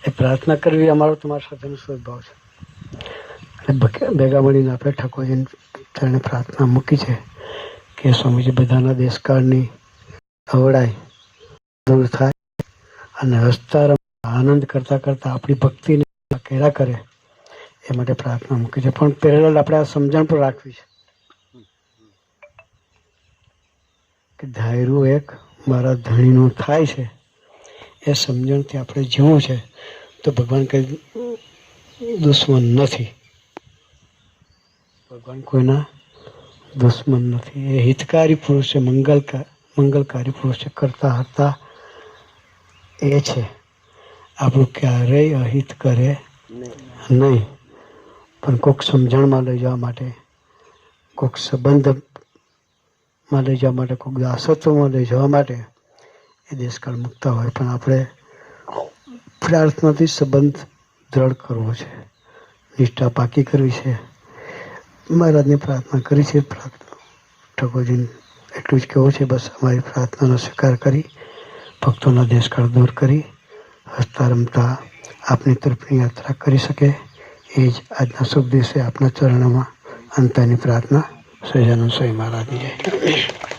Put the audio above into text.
એ પ્રાર્થના કરવી અમારો તમારા સાથેનો સ્વભાવ છે. અને ભેગા મળીને આપણે ઠાકોરજીને ચરણે પ્રાર્થના મૂકી છે કે સ્વામીજી બધાના દેશકાળની અવળાઈ દૂર થાય અને હસતા રમતા આનંદ કરતાં કરતાં આપણી ભક્તિને કેળા કરે એ માટે પ્રાર્થના મૂકી છે. પણ પહેલાં આપણે આ સમજણ પણ રાખવી છે કે ધાયરું એક મારા ધણીનું થાય છે. એ સમજણથી આપણે જીવવું છે તો ભગવાન કંઈ દુશ્મન નથી. ભગવાન કોઈના દુશ્મન નથી. એ હિતકારી પુરુષ છે, મંગલકારી પુરુષ છે, કરતા હતા એ છે. આપણું ક્યારેય અહિત કરે નહીં. પણ કોઈક સમજણમાં લઈ જવા માટે, કોઈક સંબંધમાં લઈ જવા માટે, કોઈક દાસત્વમાં લઈ જવા માટે એ દેશકાળ મૂકતા હોય. પણ આપણે પ્રાર્થનાથી સંબંધ દ્રઢ કરવો છે, નિષ્ઠા પાકી કરવી છે. મહારાજને પ્રાર્થના કરી છે. ઠાકોરજીને એટલું જ કહેવું છે, બસ અમારી પ્રાર્થનાનો સ્વીકાર કરી ભક્તોના દેશકાળ દૂર કરી હસતા રમતા આપની તરફની યાત્રા કરી શકે એ જ આજના શુભ દિવસે આપના ચરણોમાં અંતરની પ્રાર્થના. સહજાનંદ સ્વામી મહારાજની જય.